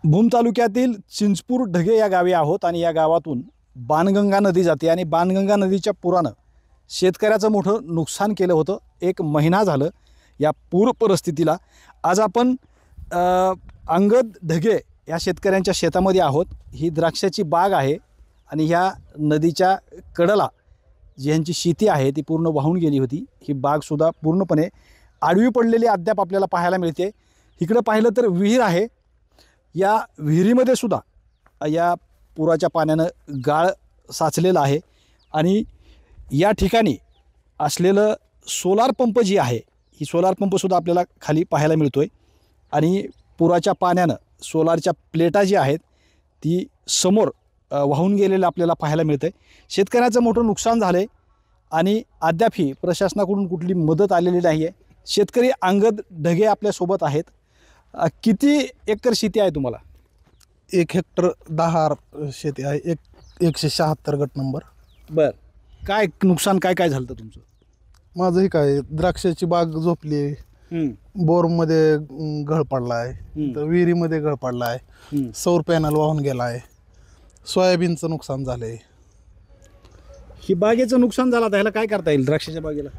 भूम तालुक्यातील चिंचपूर ढगे या गावी आहोत आणि या गावातून बाणगंगा नदी जाते आणि बाणगंगा नदीच्या पुरानं शेतकऱ्याचं मोठं नुकसान केलं होतं. एक महिना झालं या पूर परिस्थितीला. आज आपण अंगद ढगे या शेतकऱ्यांच्या शेतामध्ये आहोत. ही द्राक्षाची बाग आहे आणि ह्या नदीच्या कडेला जी यांची शेती आहे ती पूर्ण वाहून गेली होती. ही बागसुद्धा पूर्णपणे आडवी पडलेली अद्याप आपल्याला पाहायला मिळते. इकडं पाहिलं तर विहीर आहे. या विहिरीमध्ये सुद्धा या पुराच्या पाण्यानं गाळ साचलेला आहे आणि या ठिकाणी असलेलं सोलार पंप जी आहे ही सोलार पंपसुद्धा आपल्याला खाली पाहायला मिळतो आहे आणि पुराच्या पाण्यानं सोलारच्या प्लेटा जी आहेत ती समोर वाहून गेलेलं आपल्याला पाहायला मिळतं आहे. शेतकऱ्याचं मोठं नुकसान झालं आहे आणि अद्यापही प्रशासनाकडून कुठली मदत आलेली नाही आहे. शेतकरी अंगद ढगे आपल्यासोबत आहेत. किती एकर शेती आहे तुम्हाला? 1 हेक्टर 10 शेती आहे. 176 गट नंबर. बर, काय नुकसान काय झालं तुमचं? माझं हे काय द्राक्षाची बाग झोपली, बोरमध्ये गळ पडला आहे, तर विहिरीमध्ये गळ पडला आहे, सौर पॅनल वाहून गेला आहे, सोयाबीनचं नुकसान झालं आहे. ही बागेचं नुकसान झालं तर ह्याला काय करता येईल? द्राक्षाच्या बागेला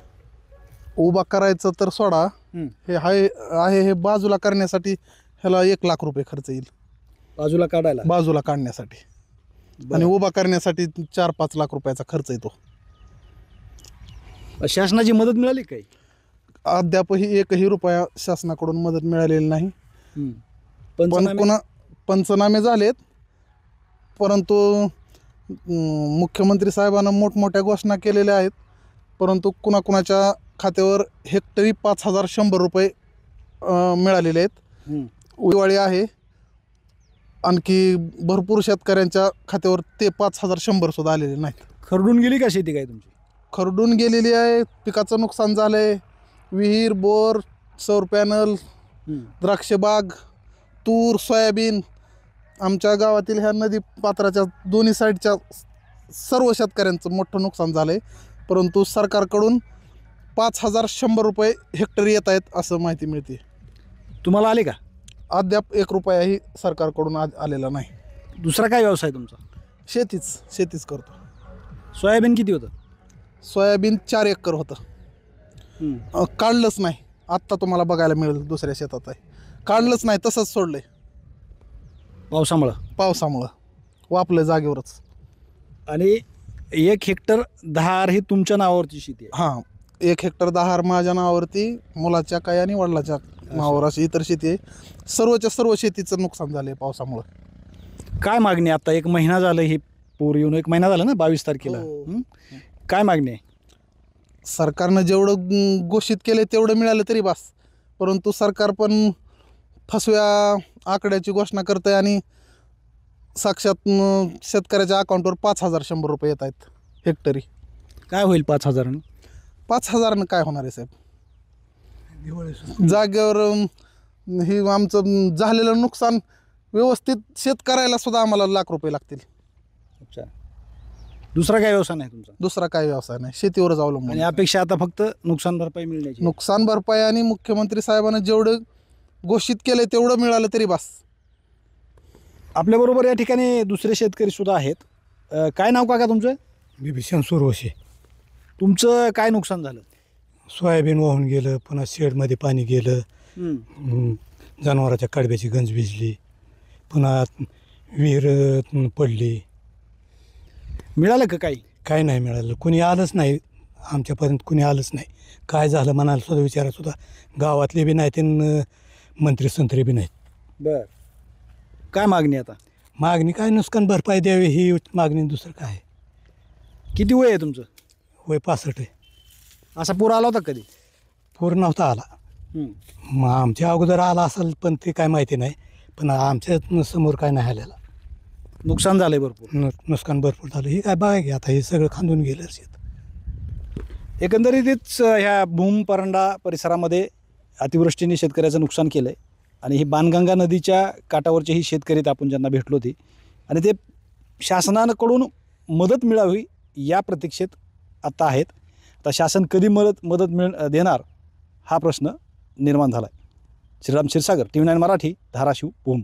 उभा करायचं तर सोडा, हे आहे हे बाजूला करण्यासाठी ह्याला 1 लाख रुपये खर्च येईल. बाजूला काढण्यासाठी आणि उभा करण्यासाठी 4-5 लाख रुपयाचा खर्च येतो. शासनाची मदत मिळाली काही? अद्यापही 1ही रुपया शासनाकडून मदत मिळालेली नाही. पण पंचनामे झालेत, परंतु मुख्यमंत्री साहेबांना मोठमोठ्या घोषणा केलेल्या आहेत, परंतु कुणाकुणाच्या खात्यावर हेक्टरी 5100 रुपये मिळालेले आहेत. दिवाळी आहे, आणखी भरपूर शेतकऱ्यांच्या खात्यावर ते 5100 सुद्धा आलेले नाहीत. खरडून गेली का शेती काय तुमची? खरडून गेलेली आहे. पिकाचं नुकसान झालं आहे. विहीर, बोर, सौर पॅनल, द्राक्षबाग, तूर, सोयाबीन. आमच्या गावातील ह्या नदी पात्राच्या दोन्ही साईडच्या सर्व शेतकऱ्यांचं मोठं नुकसान झालं आहे, परंतु सरकारकडून 5100 रुपये हेक्टरी येत आहेत असं माहिती मिळते. तुम्हाला आले का? अद्याप 1 रुपयाही सरकारकडून आलेला नाही. दुसरा काय व्यवसाय तुमचा? शेतीच करतो. सोयाबीन किती होतं? सोयाबीन 4 एकर होतं. काढलंच नाही. आत्ता तुम्हाला बघायला मिळेल दुसऱ्या शेतात आहे. काढलंच नाही, तसंच सोडलंय पावसामुळं वापलं जागेवरच. आणि 1 हेक्टर 10 ही तुमच्या नावावरची शेती आहे? हां, 1 हेक्टर 10 माझ्या नावावरती, मुलाच्या काय आणि वडिलाच्या नावावर अशी इतर शेती आहे. सर्वच्या सर्व शेतीचं नुकसान झालं आहे पावसामुळं. काय मागणी? आता 1 महिना झालं ही पूर येऊन, 1 महिना झाला ना 22 तारखेला. काय मागणी आहे? सरकारनं जेवढं घोषित केलं तेवढं मिळालं तरी बस, परंतु सरकार पण फसव्या आकड्याची घोषणा करतं आहे आणि साक्षात शेतकऱ्याच्या अकाउंटवर 5100 रुपये येत आहेत हेक्टरी. काय होईल 5000? 5000नं काय होणार आहे साहेब? जागेवर हे आमचं झालेलं नुकसान व्यवस्थित शेतकऱ्याला सुद्धा आम्हाला 1 लाख रुपये लागतील. अच्छा, दुसरा काय व्यवसाय नाही तुमचा? दुसरा काय व्यवसाय नाही, शेतीवरच अवलंबून. आणि अपेक्षा आता फक्त नुकसान भरपाई मिळण्याची? नुकसान भरपाई आणि मुख्यमंत्री साहेबांना जेवढं घोषित केलं तेवढं मिळालं तरी बस. आपल्याबरोबर या ठिकाणी दुसरे शेतकरी सुद्धा आहेत. काय नाव काका तुमचं? बिभीषण सुरवशे. तुमचं काय नुकसान झालं? सोयाबीन वाहून गेलं, पुन्हा शेडमध्ये पाणी गेलं, जनावराच्या कडब्याची गंज भिजली, पुन्हा विहीर पडली. मिळालं का काही? काय नाही मिळालं. कुणी आलंच नाही आमच्यापर्यंत, कुणी आलंच नाही. काय झालं म्हणाल सुद्धा विचारा सुद्धा गावातले बी नाहीत आणि मंत्री संत्री बी नाहीत. बर, काय मागणी आता? मागणी काय, नुकसान भरपाई द्यावी ही मागणी, दुसरं काय. किती वय आहे तुमचं? वय 65 आहे. असा पूर आला होता कधी? पूर नव्हता आला. मग आमच्या अगोदर आला असेल पण ते काय माहिती नाही, पण आमच्या समोर काय नाही आलेला. नुकसान झालंय भरपूर? नुकसान भरपूर झालं. हे काय बघा की आता हे सगळं खांदून गेलं शेत. एकंदरीतच ह्या भूम परंडा परिसरामध्ये अतिवृष्टीने शेतकऱ्याचं नुकसान केलं आहे आणि ही बाणगंगा नदीच्या काठावरचे ही शेतकरी आपण ज्यांना भेटलो होते आणि ते शासनाकडून मदत मिळावी या प्रतीक्षेत आता आहेत. आता शासन कधी मदत देणार हा प्रश्न निर्माण झाला आहे. श्रीराम क्षीरसागर, TV9 मराठी, धाराशिव, भूम.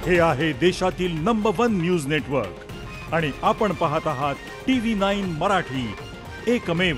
हे आहे देशातील नंबर 1 न्यूज नेटवर्क आणि आपण पाहत आहात TV9 मराठी, एकमेव.